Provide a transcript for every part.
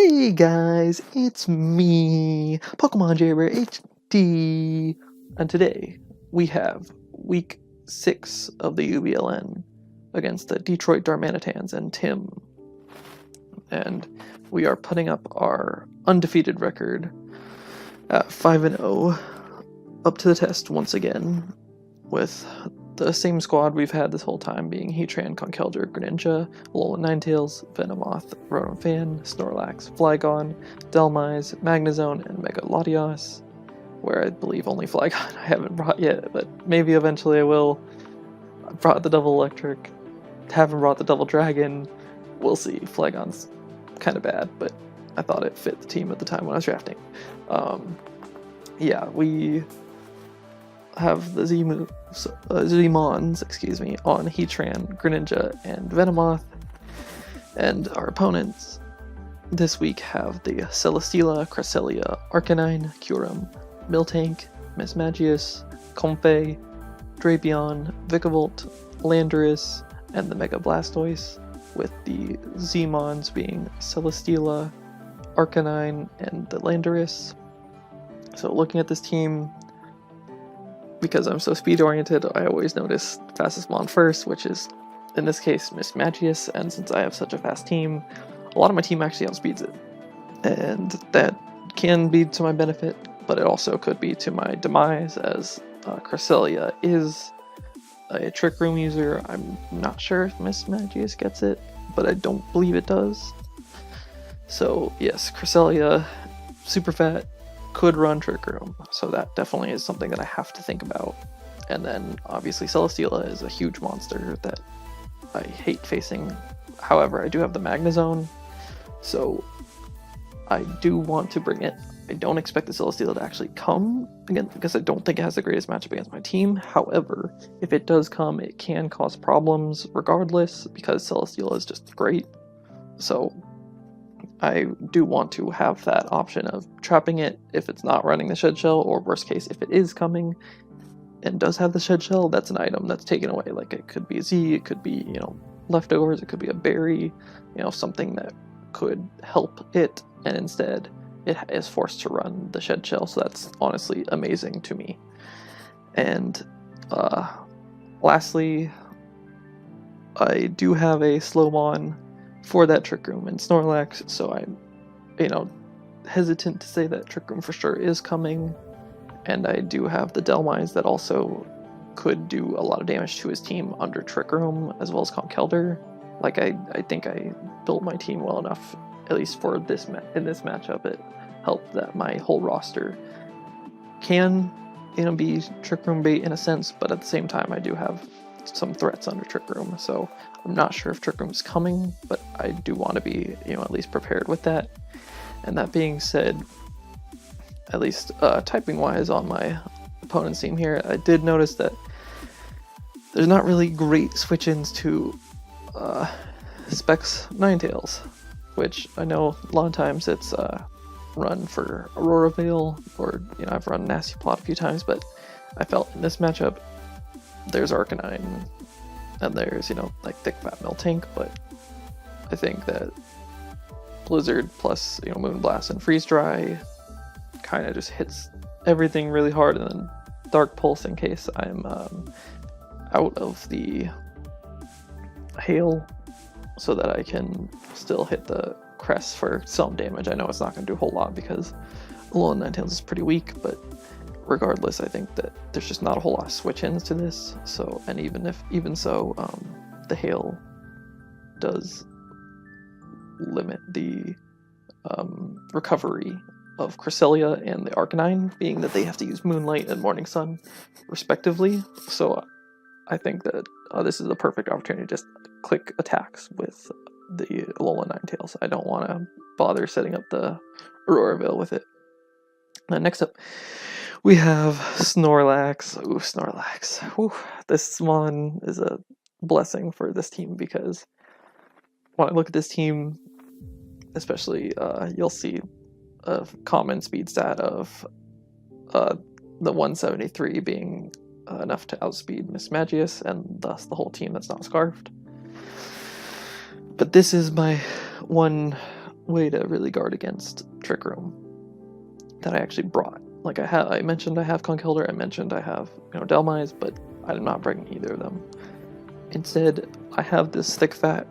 Hey guys, it's me, Pokemon Jaber HD, and today we have week 6 of the UBLN against the Detroit Darmanitans and Tim, and we are putting up our undefeated record at 5-0 up to the test once again with the same squad we've had this whole time, being Heatran, Conkeldurr, Greninja, Alolan Ninetales, Venomoth, Rotom-Fan, Snorlax, Flygon, Dhelmise, Magnezone, and Mega Latias, where I believe only Flygon I haven't brought yet, but maybe eventually I will. I brought the Double Electric, haven't brought the Double Dragon, we'll see. Flygon's kind of bad, but I thought it fit the team at the time when I was drafting. Yeah, we have the Zmons, on Heatran, Greninja, and Venomoth, and our opponents this week have the Celesteela, Cresselia, Arcanine, Kyurem, Miltank, Mismagius, Comfey, Drapion, Vikavolt, Landorus, and the Mega Blastoise, with the Zmons being Celesteela, Arcanine, and the Landorus. So looking at this team, because I'm so speed-oriented, I always notice fastest mon first, which is, in this case, Mismagius, and since I have such a fast team, a lot of my team actually outspeeds it. And that can be to my benefit, but it also could be to my demise, as Cresselia is a Trick Room user. I'm not sure if Mismagius gets it, but I don't believe it does. So yes, Cresselia, super fat, could run Trick Room, so that definitely is something that I have to think about. And then obviously Celesteela is a huge monster that I hate facing. However, I do have the Magnezone, so I do want to bring it. I don't expect the Celesteela to actually come again, because I don't think it has the greatest matchup against my team. However, if it does come, it can cause problems regardless, because Celesteela is just great. So I do want to have that option of trapping it if it's not running the Shed Shell, or worst case, if it is coming and does have the Shed Shell, that's an item that's taken away. Like, it could be a Z, it could be, leftovers, it could be a berry, something that could help it, and instead it is forced to run the Shed Shell, so that's honestly amazing to me. And lastly, I do have a Slowmon for that Trick Room and Snorlax, so I'm, hesitant to say that Trick Room for sure is coming, and I do have the Dhelmise that also could do a lot of damage to his team under Trick Room, as well as Conkeldurr. Like, I think I built my team well enough, at least for this in this matchup. It helped that my whole roster can, be Trick Room bait in a sense, but at the same time I do have some threats under Trick Room, so I'm not sure if Trick Room is coming, but I do want to be, at least prepared with that. And that being said, at least typing-wise on my opponent's team here, I did notice that there's not really great switch-ins to Specs Ninetales, which I know a lot of times it's run for Aurora Veil, or, I've run Nasty Plot a few times, but I felt in this matchup there's Arcanine, and there's, like Thick Fat Miltank, but I think that Blizzard plus, Moonblast and Freeze Dry kind of just hits everything really hard, and then Dark Pulse in case I'm out of the hail, so that I can still hit the crest for some damage. I know it's not going to do a whole lot because Alolan Ninetales is pretty weak, but regardless, I think that there's just not a whole lot of switch-ins to this. So, and even so, the hail does limit the recovery of Cresselia and the Arcanine, being that they have to use Moonlight and Morning Sun respectively. So I think that this is a perfect opportunity to just click attacks with the Alolan Ninetales. I don't want to bother setting up the Aurora Veil with it. And next up, we have Snorlax. Ooh, Snorlax. Ooh, this one is a blessing for this team, because when I look at this team, especially, you'll see a common speed stat of the 173 being enough to outspeed Mismagius, and thus the whole team that's not scarfed. But this is my one way to really guard against Trick Room that I actually brought. Like I mentioned I have Conkeldurr, I mentioned I have, Delmise, but I'm not bringing either of them. Instead, I have this thick fat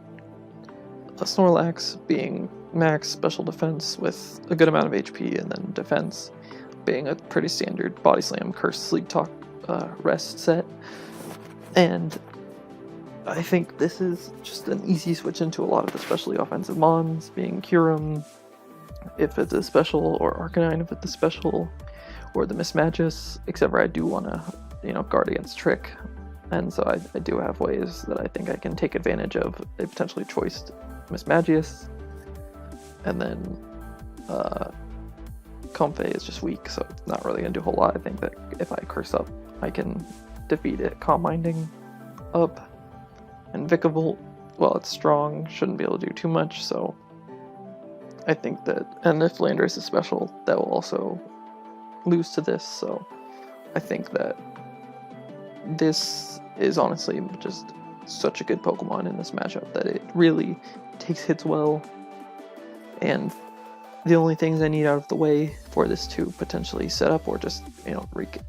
Snorlax being max special defense with a good amount of HP, and then defense being a pretty standard Body Slam, Curse, Sleep Talk, Rest set. And I think this is just an easy switch into a lot of the specially offensive mons, being Kyurem if it's a special, or Arcanine if it's a special, or the Mismagius, except for I do want to, guard against Trick. And so I do have ways that I think I can take advantage of a potentially choiced Mismagius. And then Comfey is just weak, so it's not really going to do a whole lot. I think that if I curse up, I can defeat it. Calm Minding up. And Vikavolt, well, it's strong, shouldn't be able to do too much, so I think that, and if Landorus is special, that will also lose to this, so I think that this is honestly just such a good Pokemon in this matchup that it really takes hits well, and the only things I need out of the way for this to potentially set up or just, wreak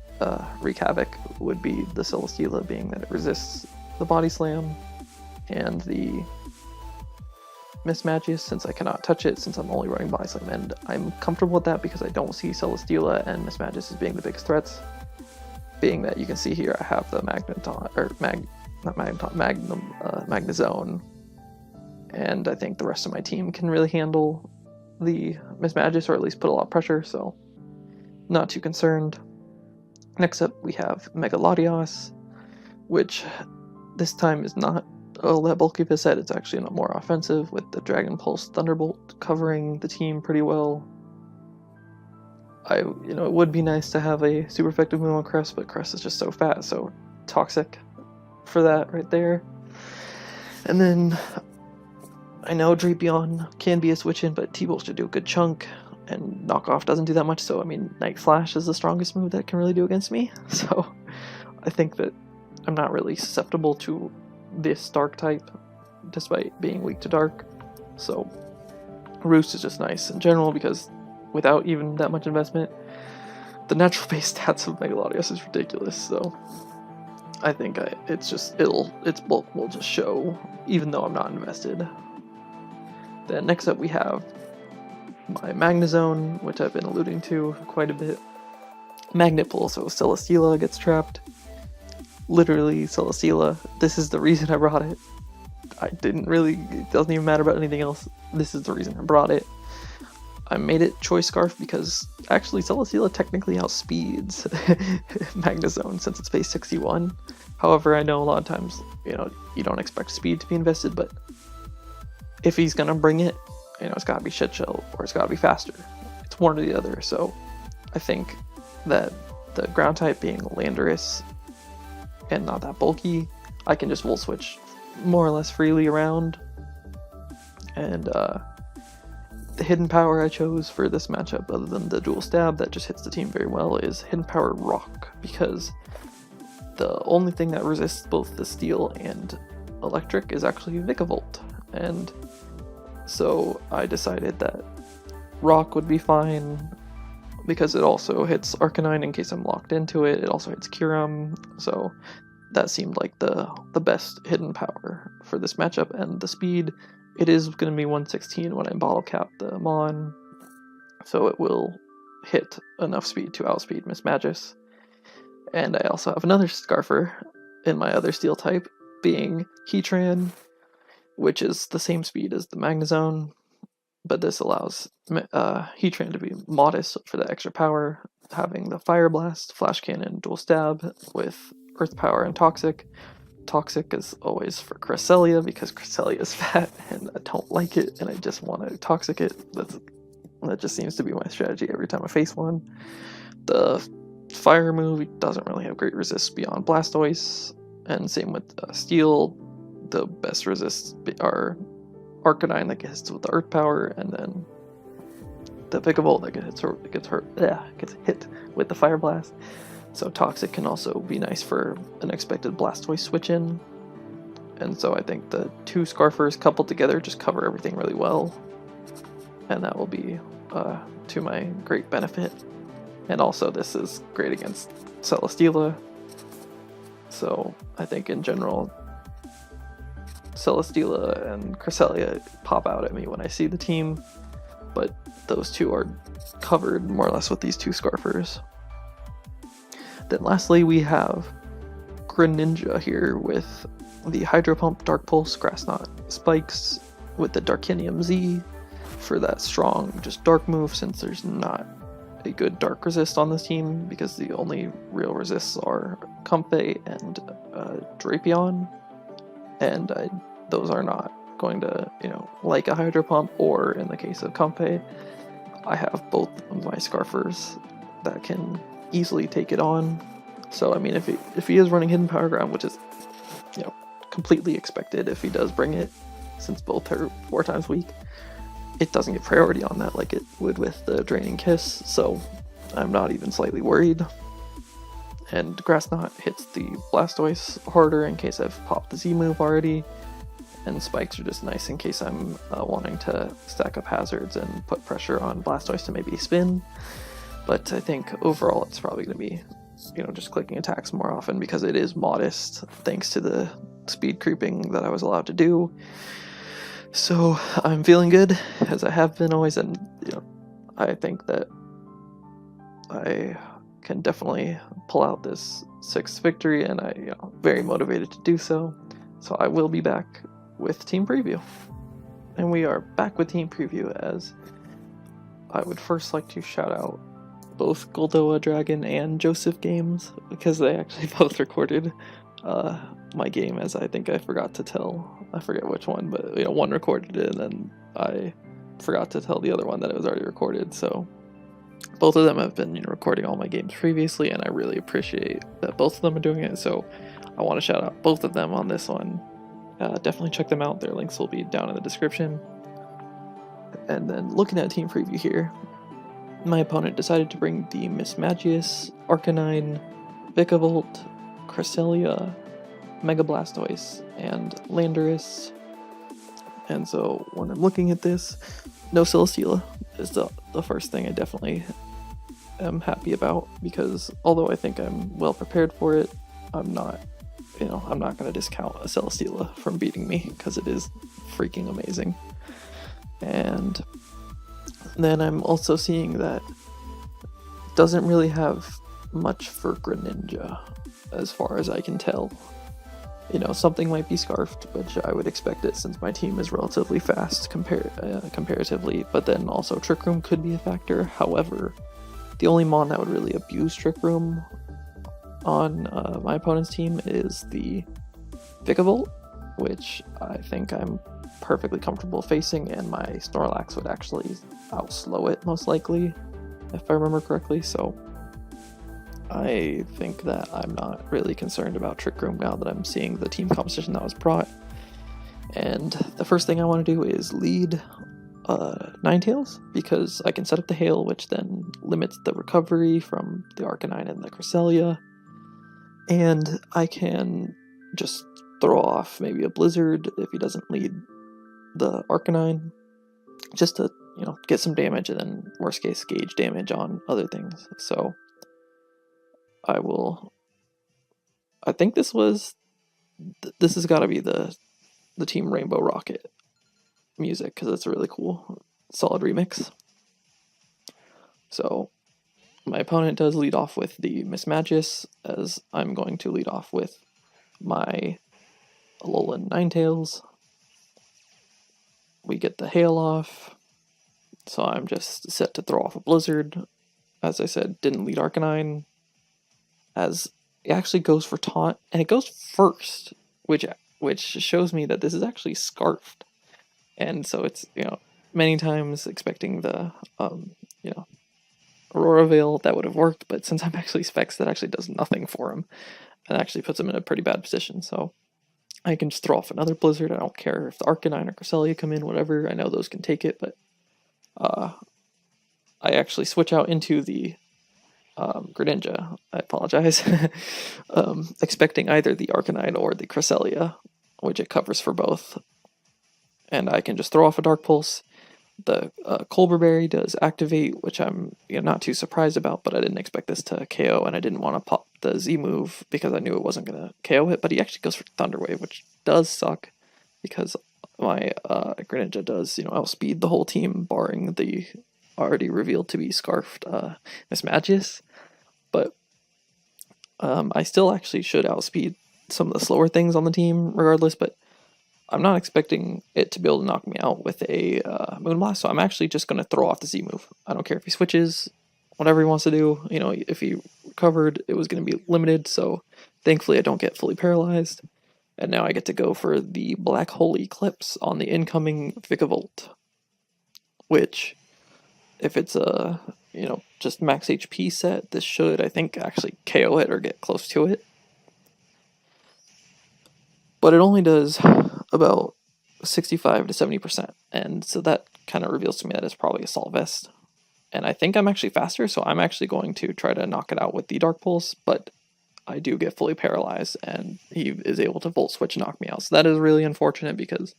havoc would be the Celesteela, being that it resists the Body Slam, and the Mismagius, since I cannot touch it, since I'm only running Body Slam, and I'm comfortable with that because I don't see Celesteela and Mismagius as being the biggest threats. Being that you can see here, I have the Magnezone, and I think the rest of my team can really handle the Mismagius, or at least put a lot of pressure, so not too concerned. Next up, we have Mega Latias, which this time is not all that bulky of a set. It's actually not more offensive, with the Dragon Pulse Thunderbolt covering the team pretty well. It would be nice to have a super effective move on Crest, but Crest is just so fat, so Toxic for that right there. And then I know Drapion can be a switch in, but T-Bolt should do a good chunk, and Knockoff doesn't do that much, so Night Flash is the strongest move that can really do against me, so I think that I'm not really susceptible to this Dark type, despite being weak to Dark, so Roost is just nice in general, because without even that much investment, the natural base stats of Mega Latias is ridiculous, so I think its bulk will just show, even though I'm not invested. Then next up we have my Magnezone, which I've been alluding to quite a bit. Magnet Pull, so Celesteela gets trapped. Literally, Celesteela, this is the reason I brought it. It doesn't even matter about anything else. This is the reason I brought it. I made it Choice Scarf because actually Celesteela technically outspeeds Magnezone since it's base 61. However, I know a lot of times, you don't expect speed to be invested, but if he's gonna bring it, it's gotta be Shit Shell or it's gotta be faster. It's one or the other, so I think that the ground type being Landorus and not that bulky, I can just Volt Switch more or less freely around. And the hidden power I chose for this matchup, other than the dual stab that just hits the team very well, is hidden power Rock, because the only thing that resists both the steel and electric is actually Vikavolt, and so I decided that Rock would be fine because it also hits Arcanine in case I'm locked into it. It also hits Kyurem, so that seemed like the best hidden power for this matchup. And the speed, it is going to be 116 when I bottle cap the Mon, so it will hit enough speed to outspeed Mismagius. And I also have another Scarfer in my other steel type, being Heatran, which is the same speed as the Magnezone, but this allows Heatran to be modest for the extra power, having the Fire Blast, Flash Cannon, Dual Stab with Earth Power and Toxic. Toxic is always for Cresselia because Cresselia is fat and I don't like it and I just want to Toxic it. That just seems to be my strategy every time I face one. The Fire move doesn't really have great resists beyond Blastoise, and same with Steel. The best resists are Arcanine that gets with the Earth Power, and then the Vikavolt that gets hit with the Fire Blast. So Toxic can also be nice for an expected Blastoise switch in. And so I think the two Scarfers coupled together just cover everything really well. and that will be to my great benefit. And also this is great against Celesteela, so I think in general Celesteela and Cresselia pop out at me when I see the team, but those two are covered more or less with these two Scarfers. Then lastly we have Greninja here with the Hydro Pump, Dark Pulse, Grass Knot, Spikes with the Darkinium Z for that strong just dark move, since there's not a good dark resist on this team because the only real resists are Comfey and Drapion, and those are not going to, like a Hydro Pump, or in the case of Comfey, I have both of my Scarfers that can easily take it on. So I mean, if he is running Hidden Power Ground, which is completely expected if he does bring it, since both are 4 times weak, it doesn't get priority on that like it would with the Draining Kiss, so I'm not even slightly worried. And Grass Knot hits the Blastoise harder in case I've popped the Z move already, and Spikes are just nice in case I'm wanting to stack up hazards and put pressure on Blastoise to maybe spin. But I think overall it's probably going to be, just clicking attacks more often because it is modest thanks to the speed creeping that I was allowed to do. So I'm feeling good, as I have been always, and I think that I can definitely pull out this 6th victory, and I very motivated to do so. So I will be back with Team Preview. And we are back with Team Preview, as I would first like to shout out both GoldoaDragon and JoesphGames, because they actually both recorded my game, as I think I forgot to tell, I forget which one, but one recorded it and then I forgot to tell the other one that it was already recorded. So both of them have been recording all my games previously, and I really appreciate that both of them are doing it, so I want to shout out both of them on this one. Definitely check them out, their links will be down in the description. And then looking at Team Preview here, my opponent decided to bring the Mismagius, Arcanine, Vikavolt, Cresselia, Mega Blastoise, and Landorus. And so when I'm looking at this, no Celesteela is the first thing I definitely am happy about, because although I think I'm well prepared for it, I'm not going to discount a Celesteela from beating me, because it is freaking amazing. And then I'm also seeing that it doesn't really have much for Greninja, as far as I can tell. Something might be Scarfed, which I would expect it since my team is relatively fast comparatively, but then also Trick Room could be a factor. However, the only mon that would really abuse Trick Room on my opponent's team is the Vikavolt, which I think I'm perfectly comfortable facing, and my Snorlax would actually outslow it most likely, if I remember correctly, so I think that I'm not really concerned about Trick Room now that I'm seeing the team composition that was brought. And the first thing I want to do is lead Ninetales, because I can set up the Hail, which then limits the recovery from the Arcanine and the Cresselia, and I can just throw off maybe a Blizzard if he doesn't lead the Arcanine, just to get some damage, and then worst case gauge damage on other things. So I think this has got to be the Team Rainbow Rocket music, because it's a really cool, solid remix. So my opponent does lead off with the Mismagius, as I'm going to lead off with my Alolan Ninetales. We get the Hail off, so I'm just set to throw off a Blizzard. As I said, didn't lead Arcanine, as it actually goes for Taunt, and it goes first, which shows me that this is actually Scarfed. And so it's, many times expecting the, Aurora Veil, that would have worked, but since I'm actually Specs, that actually does nothing for him, and actually puts him in a pretty bad position, so I can just throw off another Blizzard. I don't care if the Arcanine or Cresselia come in, whatever, I know those can take it, but I actually switch out into the Greninja, I apologize, expecting either the Arcanine or the Cresselia, which it covers for both, and I can just throw off a Dark Pulse, The Colbur Berry does activate, which I'm not too surprised about, but I didn't expect this to KO, and I didn't want to pop the Z move because I knew it wasn't going to KO it, but he actually goes for Thunder Wave, which does suck because my Greninja does, outspeed the whole team, barring the already revealed to be Scarfed Mismagius, but I still actually should outspeed some of the slower things on the team regardless, but I'm not expecting it to be able to knock me out with a Moonblast, so I'm actually just going to throw off the Z move. I don't care if he switches, whatever he wants to do. If he recovered, it was going to be limited, so thankfully I don't get fully paralyzed. And now I get to go for the Black Hole Eclipse on the incoming Vikavolt, which, if it's a, just max HP set, this should, I think, actually KO it or get close to it. But it only does about 65 to 70%, and so that kind of reveals to me that it's probably Assault Vest. And I think I'm actually faster, so I'm actually going to try to knock it out with the Dark Pulse, but I do get fully paralyzed, and he is able to Volt Switch and knock me out. So that is really unfortunate because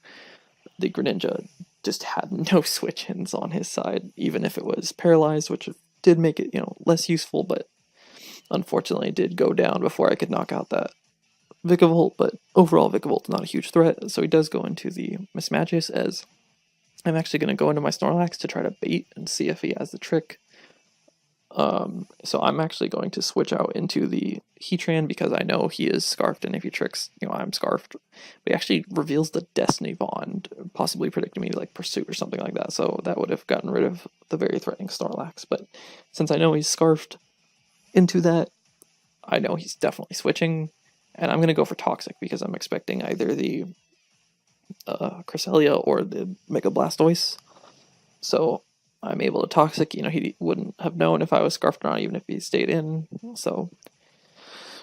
the Greninja just had no switch-ins on his side, even if it was paralyzed, which did make it, less useful, but unfortunately it did go down before I could knock out that Vikavolt, but overall Vikavolt's not a huge threat, so he does go into the Mismagius, as I'm actually going to go into my Snorlax to try to bait and see if he has the trick. So I'm actually going to switch out into the Heatran because I know he is Scarfed, and if he tricks, I'm Scarfed. But he actually reveals the Destiny Bond, possibly predicting me like Pursuit or something like that, so that would have gotten rid of the very threatening Snorlax. But since I know he's Scarfed into that, I know he's definitely switching. And I'm going to go for Toxic because I'm expecting either the Cresselia or the Mega Blastoise. So I'm able to Toxic. He wouldn't have known if I was Scarfed or not, even if he stayed in. So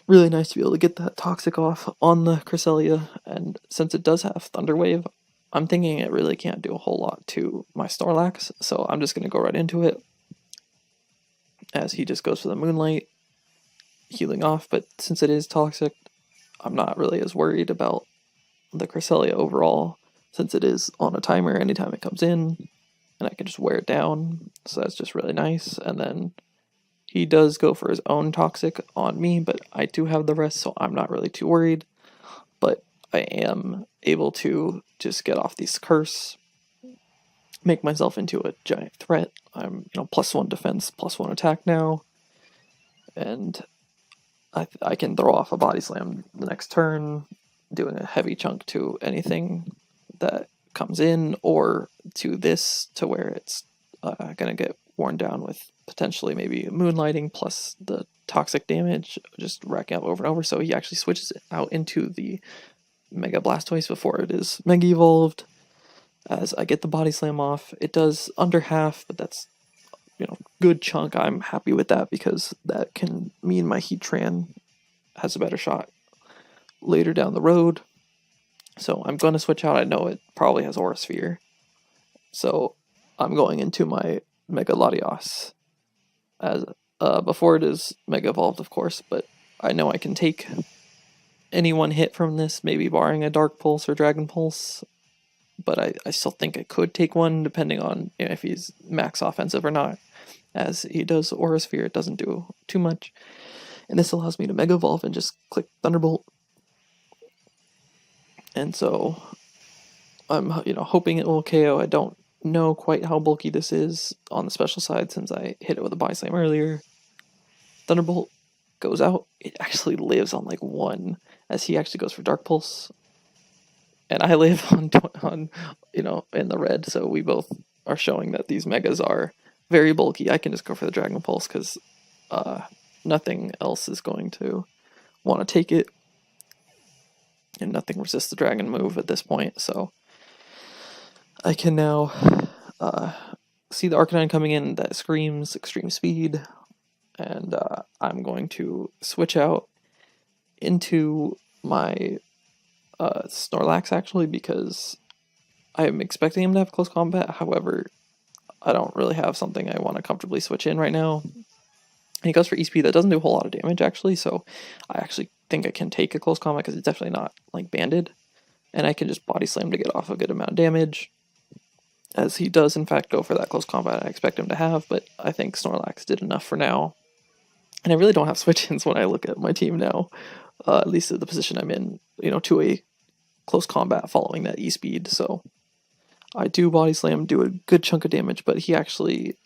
really nice to be able to get that Toxic off on the Cresselia. And since it does have Thunder Wave, I'm thinking it really can't do a whole lot to my Snorlax. So I'm just going to go right into it, as he just goes for the Moonlight, healing off. But since it is Toxic, I'm not really as worried about the Cresselia overall, since it is on a timer anytime it comes in, and I can just wear it down, so that's just really nice. And then he does go for his own Toxic on me, but I do have the rest, so I'm not really too worried. But I am able to just get off this Curse, make myself into a giant threat. I'm, +1 defense, +1 attack now, and I can throw off a Body Slam the next turn, doing a heavy chunk to anything that comes in, or to this, to where it's going to get worn down with potentially maybe Moonlighting plus the Toxic damage, just racking up over and over. So he actually switches it out into the Mega Blastoise before it is Mega Evolved. As I get the Body Slam off, it does under half, but that's good chunk. I'm happy with that because that can mean my Heatran has a better shot later down the road. So I'm going to switch out. I know it probably has Aura Sphere, so I'm going into my Mega Latias, as before it is Mega Evolved, of course, but I know I can take any one hit from this, maybe barring a Dark Pulse or Dragon Pulse, but I still think I could take one depending on if he's max offensive or not. As he does Aura Sphere, it doesn't do too much. And this allows me to Mega Evolve and just click Thunderbolt. And so I'm hoping it will KO. I don't know quite how bulky this is on the special side since I hit it with a Body Slam earlier. Thunderbolt goes out. It actually lives on like 1, as he actually goes for Dark Pulse. And I live on in the red, so we both are showing that these Megas are very bulky. I can just go for the Dragon Pulse because nothing else is going to want to take it, and nothing resists the Dragon move at this point. So I can now see the Arcanine coming in that screams extreme speed, and I'm going to switch out into my Snorlax, actually, because I'm expecting him to have close combat. However, I don't really have something I want to comfortably switch in right now. And he goes for ESP. That doesn't do a whole lot of damage, actually, so I actually think I can take a close combat because it's definitely not, like, banded. And I can just Body Slam to get off a good amount of damage. as he does in fact go for that close combat I expect him to have, but I think Snorlax did enough for now. And I really don't have switch-ins when I look at my team now, at least at the position I'm in, to a close combat following that E-speed, so I do Body Slam, do a good chunk of damage, but he actually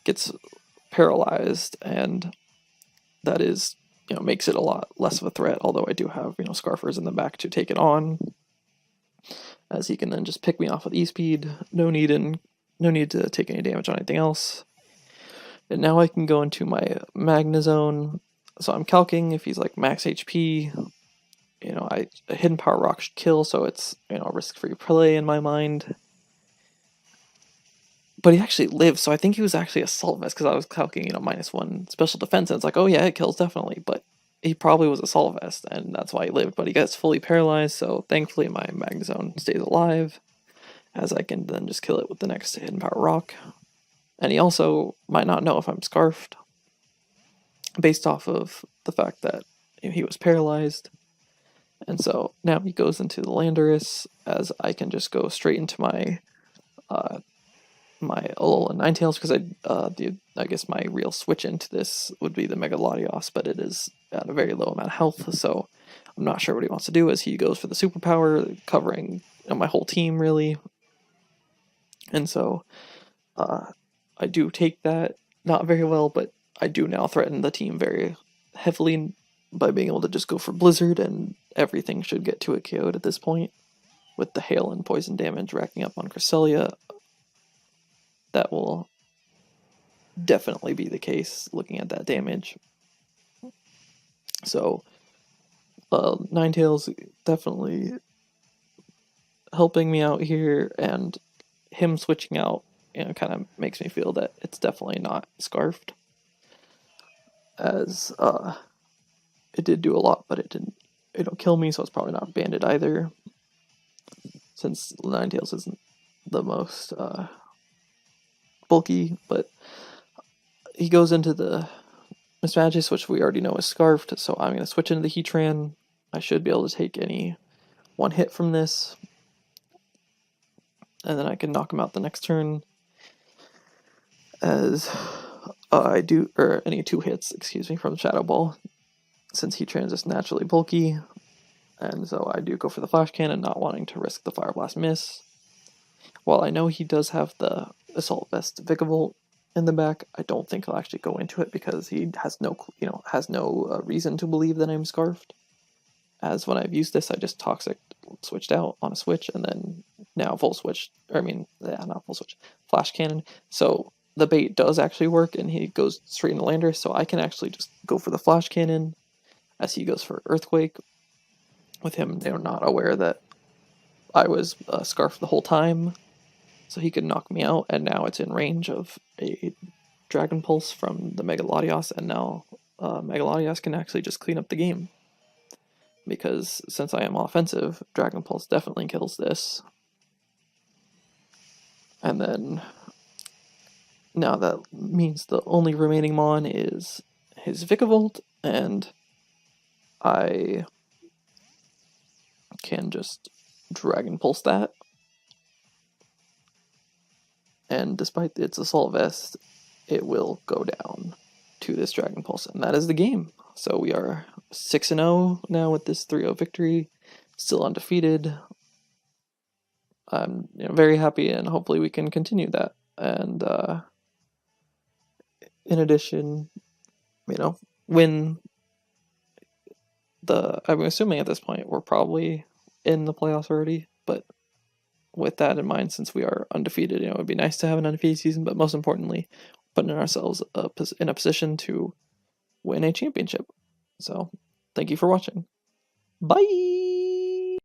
gets paralyzed, and that is, makes it a lot less of a threat, although I do have, Scarfers in the back to take it on, as he can then just pick me off with E-speed, no need to take any damage on anything else. And now I can go into my Magna Zone, so I'm calcing if he's like max HP, a Hidden Power Rock should kill, so it's, risk-free play in my mind. But he actually lived, so I think he was actually Assault Vest, because I was calculating, -1 special defense, and it's like, oh yeah, it kills definitely, but he probably was Assault Vest, and that's why he lived, but he gets fully paralyzed, so thankfully my Magna Zone stays alive, as I can then just kill it with the next Hidden Power Rock. And he also might not know if I'm Scarfed, based off of the fact that he was paralyzed. And so now he goes into the Landorus, as I can just go straight into my my Alola Ninetales, because I guess my real switch into this would be the Mega Latias, but it is at a very low amount of health, so I'm not sure what he wants to do, as he goes for the superpower, covering my whole team, really. And so I do take that, not very well, but I do now threaten the team very heavily by being able to just go for Blizzard, and everything should get to a KO'd at this point, with the hail and poison damage racking up on Cresselia. That will definitely be the case, looking at that damage. So, Ninetales definitely helping me out here, and him switching out, kind of makes me feel that it's definitely not Scarfed, as it did do a lot, but it didn't, kill me, so it's probably not Banded either, since Ninetales isn't the most bulky. But he goes into the Mismagius, which we already know is Scarfed, so I'm going to switch into the Heatran. I should be able to take any one hit from this, and then I can knock him out the next turn, as I do, or any 2 hits, excuse me, from Shadow Ball, since Heatran is naturally bulky. And so I do go for the Flash Cannon, not wanting to risk the Fire Blast miss. While I know he does have the Assault Vest Vikavolt in the back, I don't think he'll actually go into it, because he has no, reason to believe that I'm Scarfed. As when I've used this, I just Toxic switched out on a switch, and then now full switch, not full switch, Flash Cannon. So the bait does actually work, and he goes straight into Landorus, so I can actually just go for the Flash Cannon, as he goes for Earthquake. With him, they're not aware that I was Scarfed the whole time, so he could knock me out, and now it's in range of a Dragon Pulse from the Mega Latias, and now Mega Latias can actually just clean up the game. Because since I am offensive, Dragon Pulse definitely kills this. And then, now that means the only remaining Mon is his Vikavolt, and I can just Dragon Pulse that. And despite its Assault Vest, it will go down to this Dragon Pulse, and that is the game. So we are 6-0 now with this 3-0 victory, still undefeated. I'm very happy, and hopefully we can continue that. And in addition, win the. I'm assuming at this point we're probably in the playoffs already, but with that in mind, since we are undefeated, it would be nice to have an undefeated season, but most importantly, putting ourselves in a position to win a championship. So, thank you for watching. Bye!